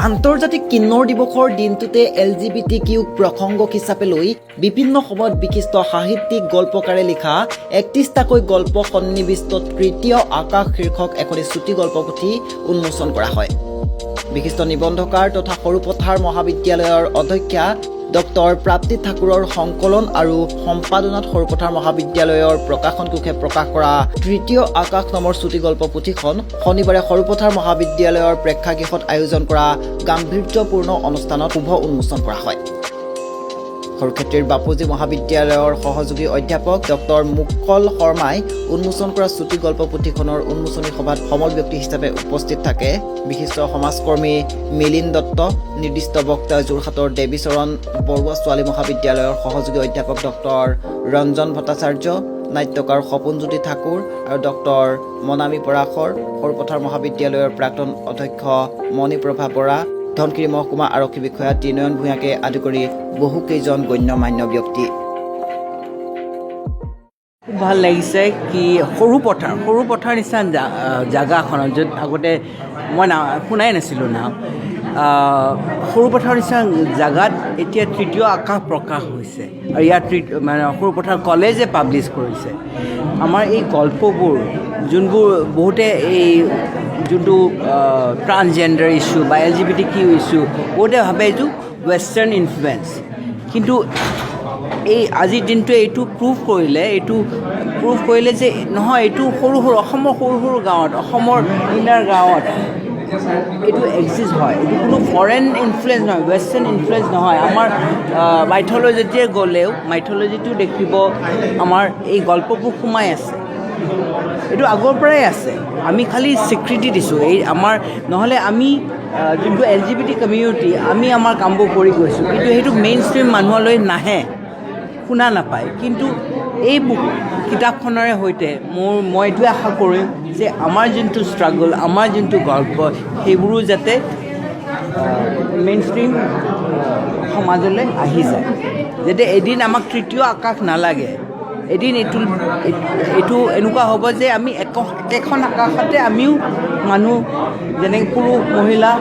আন্তৰ্জাতিক কিন্নৌৰ দিৱসৰ দিনটোতে LGBTQ প্ৰসংগক হিচাপে লৈ বিভিন্ন সময়ত বিশিষ্ট সাহিত্যিক গল্পকাৰে লিখা 31টাকৈ গল্প সন্নিৱিষ্ট তৃতীয় আকাশ শীৰ্ষক এখনি চুটি গল্পপুথি উন্মোচন কৰা হয়। বিশিষ্ট নিবন্ধকাৰ তথা সৰুপথাৰ মহাবিদ্যালয়ৰ অধ্যক্ষা ডক্টৰ প্ৰাপ্তি ঠাকুৰৰ সংকলন আৰু সম্পাদনাত সৰুপথাৰ মহাবিদ্যালয়ৰ প্ৰকাশন কোষে প্ৰকাশ কৰা তৃতীয় আকাশ নামৰ চুটি গল্প পুথিখন শনিবাৰে সৰুপথাৰ মহাবিদ্যালয়ৰ প্ৰেক্ষাগৃহত আয়োজন কৰা গাম্ভীৰ্যপূৰ্ণ অনুষ্ঠানত শুভ উন্মোচন কৰা হয়। সৰুক্ষেত্ৰীৰ বাপুজী মহাবিদ্যালয়ৰ সহযোগী অধ্যাপক ডক্টৰ মুকল শৰ্মাই উন্মোচন কৰা চুটি গল্প পুথিখনৰ উন্মোচনী সভাত সমল ব্যক্তি হিচাপে উপস্থিত থাকে বিশিষ্ট সমাজকৰ্মী মিলিন দত্ত, নিৰ্দিষ্ট বক্তা যোৰহাটৰ দেৱীচৰণ বৰুৱা ছোৱালী মহাবিদ্যালয়ৰ সহযোগী অধ্যাপক ডক্টৰ ৰঞ্জন ভট্টাচাৰ্য, নাট্যকাৰ সপোনজ্যোতি ঠাকুৰ আৰু ডক্টৰ মনামী পৰাশৰ, সৰুপথাৰ মহাবিদ্যালয়ৰ প্ৰাক্তন অধ্যক্ষ মণিপ্ৰভা বৰা, ধনশিৰি মহকুমা আৰক্ষী বিষয়া ত্ৰিনয়ন ভূঞাকে আদি কৰি বহুকেইজন গণ্যমান্য ব্যক্তি। খুব ভাল লাগিছে কি সৰুপথাৰ নিচিনা জেগাখনত য'ত আগতে মই শুনাই নাছিলোঁ নাম, সৰুপথাৰ নিচিনা জেগাত এতিয়া তৃতীয় আকাশ প্ৰকাশ হৈছে আৰু ইয়াত মানে সৰুপথাৰ কলেজে পাব্লিছ কৰিছে। আমাৰ এই গল্পবোৰ যোনবোৰ বহুতে এই যোনটো ট্ৰান্সজেণ্ডাৰ ইছ্যু বা LGBTQ ইছ্যু বহুতে ভাবে এইটো ৱেষ্টাৰ্ণ ইনফ্লুৱেঞ্চ, কিন্তু এই আজিৰ দিনটোৱে এইটো প্ৰুভ কৰিলে যে নহয়, এইটো অসমৰ সৰু সৰু গাঁৱত, অসমৰ ইনাৰ গাঁৱত এইটো এক্সিষ্ট হয়। এইটো কোনো ফৰেন ইনফ্লুৱেঞ্চ নহয়, ৱেষ্টাৰ্ণ ইনফ্লুৱেঞ্চ নহয়। আমাৰ মাইথ'লজিতে গ'লেও মাইথ'লজিটো দেখিব আমাৰ এই গল্পবোৰ সোমাই আছে, এইটো আগৰ পৰাই আছে। আমি খালি স্বীকৃতি দিছোঁ এই আমাৰ, নহ'লে আমি যোনটো LGBT কমিউনিটি আমি আমাৰ কামবোৰ কৰি গৈছোঁ, কিন্তু সেইটো মেইন ষ্ট্ৰীম মানুহলৈ নাহে, শুনা নাপায়। কিন্তু এই কিতাপখনৰে সৈতে মই এইটোৱে আশা কৰিম যে আমাৰ যোনটো ষ্ট্ৰাগল, আমাৰ যোনটো গল্প, সেইবোৰো যাতে মেইন ষ্ট্ৰীম সমাজলৈ আহি যায়, যাতে এদিন আমাক তৃতীয় আকাশ নালাগে। এদিন এইটো এনেকুৱা হ'ব যে আমি একেখন আকাশতে আমিও মানুহ, যেনেকৈ পুৰুষ মহিলা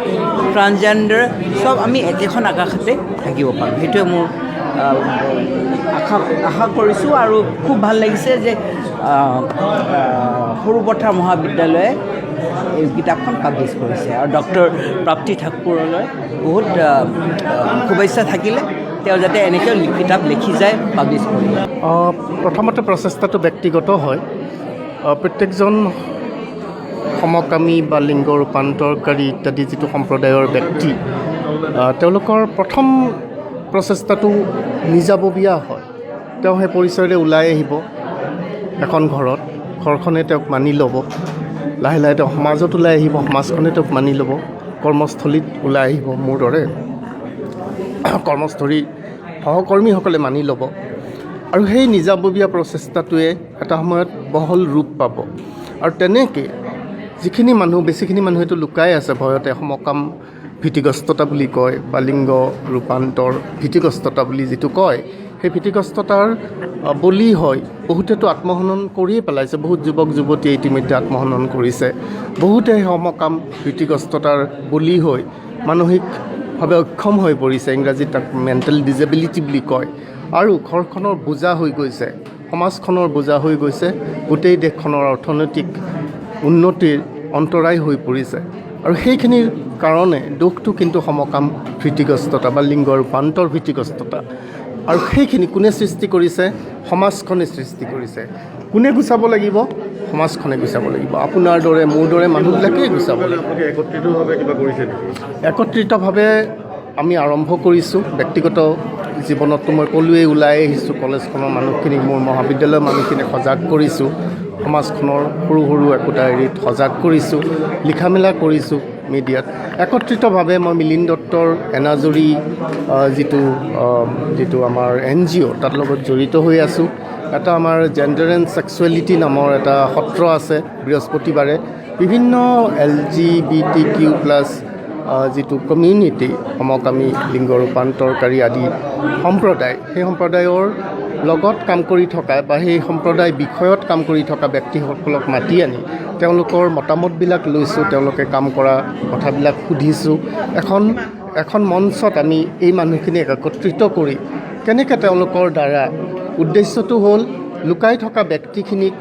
ট্ৰান্সজেণ্ডাৰ চব আমি একেখন আকাশতে থাকিব পাৰোঁ। সেইটোৱে মোৰ আশা কৰিছোঁ। আৰু খুব ভাল লাগিছে যে সৰুপথাৰ মহাবিদ্যালয়ে এই কিতাপখন পাব্লিছ কৰিছে আৰু ডক্টৰ প্ৰাপ্তি ঠাকুৰলৈ বহুত শুভেচ্ছা থাকিলে, তেওঁ যাতে এনেকৈ কিতাপ লিখি যায়, পাব্লিছ কৰি। প্ৰথমতে প্ৰচেষ্টাটো ব্যক্তিগত হয়। প্ৰত্যেকজন সমকামী বা লিংগ ৰূপান্তৰকাৰী ইত্যাদি যিটো সম্প্ৰদায়ৰ ব্যক্তি, তেওঁলোকৰ প্ৰথম প্ৰচেষ্টাটো নিজাববীয়া হয়। তেওঁ সেই পৰিচয়ৰে ওলাই আহিব এখন ঘৰখনে তেওঁক মানি ল'ব, লাহে লাহে তেওঁ সমাজত ওলাই আহিব, সমাজখনে তেওঁক মানি ল'ব, কৰ্মস্থলীত ওলাই আহিব, মোৰ দৰে কৰ্মস্থলীৰ সহকৰ্মীসকলে মানি ল'ব, আৰু সেই নিজাববীয়া প্ৰচেষ্টাটোৱে এটা সময়ত বহল ৰূপ পাব। আৰু তেনেকৈ যিখিনি মানুহ, বেছিখিনি মানুহেতো লুকাই আছে ভয়তে, সমকাম ভীতিগ্ৰস্ততা বুলি কয় বা লিংগ ৰূপান্তৰ ভীতিগ্ৰস্ততা বুলি যিটো কয়, সেই ভীতিগ্ৰস্ততাৰ বলি হয়। বহুতেতো আত্মহনন কৰিয়ে পেলাইছে, বহুত যুৱক যুৱতীয়ে ইতিমধ্যে আত্মহনন কৰিছে। বহুতে সমকাম ভীতিগ্ৰস্ততাৰ বলি হৈ মানসিকভাৱে অক্ষম হৈ পৰিছে, ইংৰাজীত তাক মেণ্টেল ডিজেবিলিটি বুলি কয়। আৰু ঘৰখনৰ বোজা হৈ গৈছে, সমাজখনৰ বোজা হৈ গৈছে, গোটেই দেশখনৰ অৰ্থনৈতিক উন্নতিৰ অন্তৰায় হৈ পৰিছে। আৰু সেইখিনিৰ কাৰণে দোষটো কিন্তু সমকাম ভীতিগ্ৰস্ততা বা লিংগ ৰূপান্তৰ ভীতিগ্ৰস্ততা। আৰু সেইখিনি কোনে সৃষ্টি কৰিছে? সমাজখনে সৃষ্টি কৰিছে। কোনে গুচাব লাগিব? সমাজখনে গুচাব লাগিব। আপোনাৰ দৰে মোৰ দৰে মানুহবিলাকেই গুচাব লাগিব। একত্ৰিতভাৱে কিবা কৰিছে নেকি? একত্ৰিতভাৱে আমি আৰম্ভ কৰিছোঁ। ব্যক্তিগত জীৱনততো মই ক'লোৱেই, ওলাই আহিছোঁ, কলেজখনৰ মানুহখিনিক, মোৰ মহাবিদ্যালয়ৰ মানুহখিনিক সজাগ কৰিছোঁ, সমাজখনৰ সৰু সৰু একোটা হেৰিত সজাগ কৰিছোঁ, লিখা মেলা কৰিছোঁ মিডিয়াত। একত্ৰিতভাৱে মই মিলিন দত্তৰ এনাজৰী যিটো আমাৰ NGO, তাৰ লগত জড়িত হৈ আছোঁ। এটা আমাৰ জেণ্ডাৰ এণ্ড ছেক্সুৱেলিটি নামৰ এটা সত্ৰ আছে, বৃহস্পতিবাৰে বিভিন্ন LGBTQ+ যিটো কমিউনিটি সমকামী লিংগ ৰূপান্তৰকাৰী আদি সম্প্ৰদায়, সেই সম্প্ৰদায়ৰ লগত কাম কৰি থকা বা সেই সম্প্ৰদায় বিষয়ত কাম কৰি থকা ব্যক্তিসকলক মাতি আনি তেওঁলোকৰ মতামতবিলাক লৈছোঁ, তেওঁলোকে কাম কৰা কথাবিলাক সুধিছোঁ। এখন মঞ্চত আমি এই মানুহখিনিক একত্ৰিত কৰি কেনেকৈ তেওঁলোকৰ দ্বাৰা উদ্দেশ্যটো হ'ল লুকাই থকা ব্যক্তিখিনিক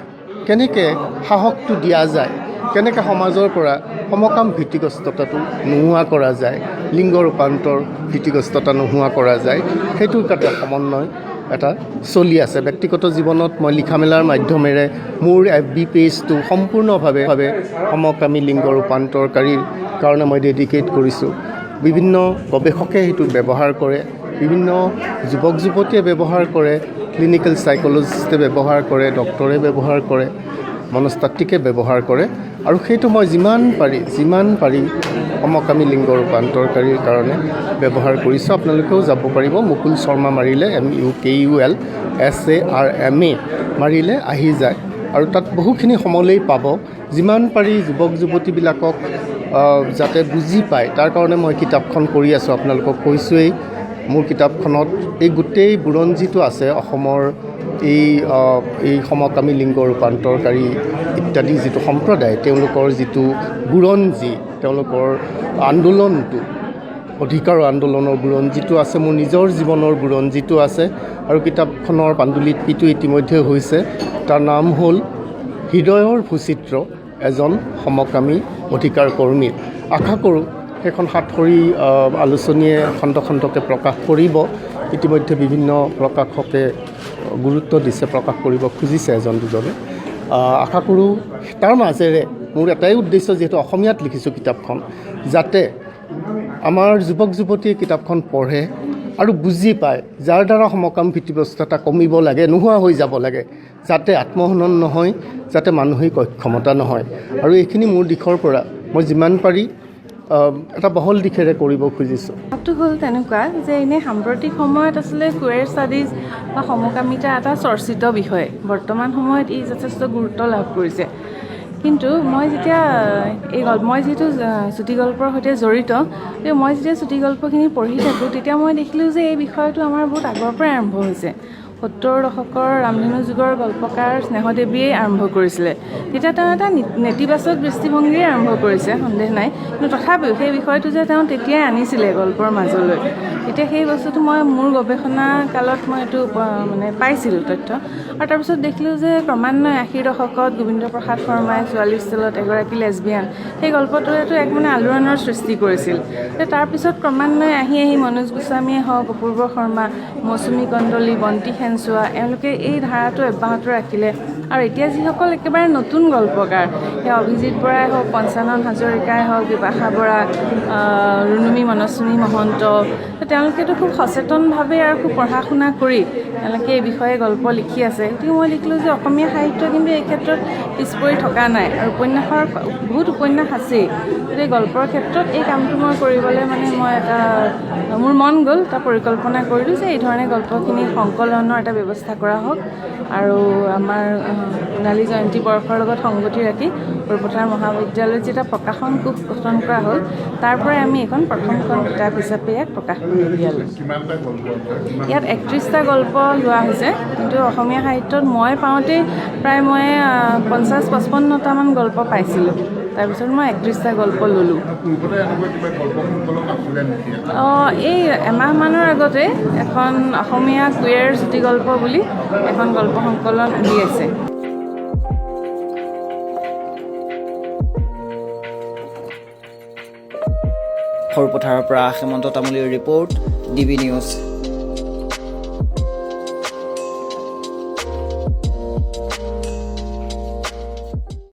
কেনেকৈ সাহসটো দিয়া যায়, কেনেকৈ সমাজৰ পৰা সমকাম ভীতিগ্ৰস্ততাটো নোহোৱা কৰা যায়, লিংগ ৰূপান্তৰ ভীতিগ্ৰস্ততা নোহোৱা কৰা যায়, সেইটোৰ এটা সমন্বয় এটা চলি আছে। ব্যক্তিগত জীৱনত মই লিখা মেলাৰ মাধ্যমেৰে মোৰ FB পেজটো সম্পূৰ্ণভাৱে সমকামী লিংগ ৰূপান্তৰকাৰীৰ কাৰণে মই ডেডিকেট কৰিছোঁ। বিভিন্ন গৱেষকে সেইটো ব্যৱহাৰ কৰে, বিভিন্ন যুৱক যুৱতীয়ে ব্যৱহাৰ কৰে, ক্লিনিকেল চাইক'লজিষ্টে ব্যৱহাৰ কৰে, ডক্টৰে ব্যৱহাৰ কৰে, মনস্তাত্ত্বিকে ব্যৱহাৰ কৰে। আৰু সেইটো মই যিমান পাৰি সমকামী লিংগ ৰূপান্তৰকাৰীৰ কাৰণে ব্যৱহাৰ কৰিছোঁ। আপোনালোকেও যাব পাৰিব, মুকুল শৰ্মা মাৰিলে MUKUL SARMA মাৰিলে আহি যায় আৰু তাত বহুখিনি সমলেই পাব। যিমান পাৰি যুৱক যুৱতীবিলাকক যাতে বুজি পায় তাৰ কাৰণে মই কিতাপখন কৰি আছোঁ। আপোনালোকক কৈছোঁৱেই, মোৰ কিতাপখনত এই গোটেই বুৰঞ্জীটো আছে অসমৰ এই সমকামী লিংগ ৰূপান্তৰকাৰী ইত্যাদি যিটো সম্প্ৰদায়, তেওঁলোকৰ যিটো বুৰঞ্জী, তেওঁলোকৰ আন্দোলনটো, অধিকাৰৰ আন্দোলনৰ বুৰঞ্জীটো আছে, মোৰ নিজৰ জীৱনৰ বুৰঞ্জীটো আছে। আৰু কিতাপখনৰ পাণ্ডুলিপিটো ইতিমধ্যে হৈছে। তাৰ নাম হ'ল হৃদয়ৰ ভূচিত্ৰ এজন সমকামী অধিকাৰ কৰ্মীৰ। আশা কৰোঁ সেইখন সাতসৰী আলোচনীয়ে খণ্ড খণ্ডকৈ প্ৰকাশ কৰিব। ইতিমধ্যে বিভিন্ন প্ৰকাশকে গুৰুত্ব দিছে, প্ৰকাশ কৰিব খুজিছে এজন দুজনে। আশা কৰোঁ তাৰ মাজেৰে মোৰ এটাই উদ্দেশ্য, যিহেতু অসমীয়াত লিখিছোঁ কিতাপখন, যাতে আমাৰ যুৱক যুৱতীয়ে কিতাপখন পঢ়ে আৰু বুজি পায়, যাৰ দ্বাৰা সমকাম ভীতিগ্ৰস্ততা কমিব লাগে, নোহোৱা হৈ যাব লাগে, যাতে আত্মহনন নহয়, যাতে মানসিক অক্ষমতা নহয়। আৰু এইখিনি মোৰ দিশৰ পৰা মই যিমান পাৰি এটা বহল দিশেৰে কৰিব খুজিছোঁ। কথাটো হ'ল তেনেকুৱা যে এনেই সাম্প্ৰতিক সময়ত আচলতে কুৱেৰ ষ্টাডিজ বা সমকামিতা এটা চৰ্চিত বিষয়। বৰ্তমান সময়ত ই যথেষ্ট গুৰুত্ব লাভ কৰিছে। কিন্তু মই যিহেতু চুটিগল্পৰ সৈতে জড়িত, মই যেতিয়া চুটিগল্পখিনি পঢ়ি থাকোঁ তেতিয়া মই দেখিলোঁ যে এই বিষয়টো আমাৰ বহুত আগৰ পৰাই আৰম্ভ হৈছে। 70ৰ দশকৰ ৰামধেনু যুগৰ গল্পকাৰ স্নেহদেৱীয়ে আৰম্ভ কৰিছিলে। তেতিয়া তেওঁ এটা নেতিবাচক দৃষ্টিভংগীৰে আৰম্ভ কৰিছে, সন্দেহ নাই, কিন্তু তথাপিও সেই বিষয়টো যে তেওঁ তেতিয়াই আনিছিলে গল্পৰ মাজলৈ, তেতিয়া সেই বস্তুটো মই মোৰ গৱেষণা কালত মই এইটো পাইছিলোঁ তথ্য। আৰু তাৰপিছত দেখিলোঁ যে ক্ৰমান্বয়ে 80ৰ দশকত গোবিন্দ প্ৰসাদ শৰ্মাই 44 চনত এগৰাকী লেছবিয়ান, সেই গল্পটোৱেতো এক আলোড়নৰ সৃষ্টি কৰিছিল। তাৰপিছত ক্ৰমান্বয়ে আহি মনোজ গোস্বামীয়ে হওক, অপূৰ্ব শৰ্মা, মৌচুমী কন্দলী, বন্তি সেনচোৱা, এওঁলোকে এই ধাৰাটো অব্যাহত ৰাখিলে। আৰু এতিয়া যিসকল একেবাৰে নতুন গল্পকাৰ, সেই অভিজিত বৰাই হওক, পঞ্চানন হাজৰিকাই হওক, বিপাশা বৰা, ৰুণুমী মনস্বিনী মহন্ত, তেওঁলোকেতো খুব সচেতনভাৱে আৰু খুব পঢ়া শুনা কৰি তেওঁলোকে এই বিষয়ে গল্প লিখি আছে। গতিকে মই দেখিলোঁ যে অসমীয়া সাহিত্য কিন্তু এই ক্ষেত্ৰত পিছ পৰি থকা নাই, আৰু উপন্যাসৰ বহুত উপন্যাস আছেই। গতিকে গল্পৰ ক্ষেত্ৰত এই কামটো মই কৰিবলৈ মই মোৰ মন গ'ল, এটা পৰিকল্পনা কৰিলোঁ যে এই ধৰণে গল্পখিনি সংকলনৰ এটা ব্যৱস্থা কৰা হওক। আৰু আমাৰ সোণালী জয়ন্তী বৰ্ষৰ লগত সংগতি ৰাখি বৰপথাৰ মহাবিদ্যালয়ত যেতিয়া প্ৰকাশন কোষ গঠন কৰা হ'ল, তাৰ পৰাই আমি এখন প্ৰথমখন কিতাপ হিচাপে ইয়াক প্ৰকাশ কৰি উলিয়ালোঁ। ইয়াত 31টা গল্প লোৱা হৈছে, কিন্তু অসমীয়া সাহিত্যত মই পাওঁতেই প্ৰায় 50-55টামান গল্প পাইছিলোঁ। তাৰপিছত মই 31টা গল্প ল'লোঁ। এই এমাহমানৰ আগতে এখন অসমীয়া কুৱেৰ চুটিগল্প বুলি এখন গল্প সংকলন উলিয়াইছে। সৰুপথাৰৰ পৰা হেমন্ত তামুলীৰ ৰিপৰ্ট, DB নিউজ।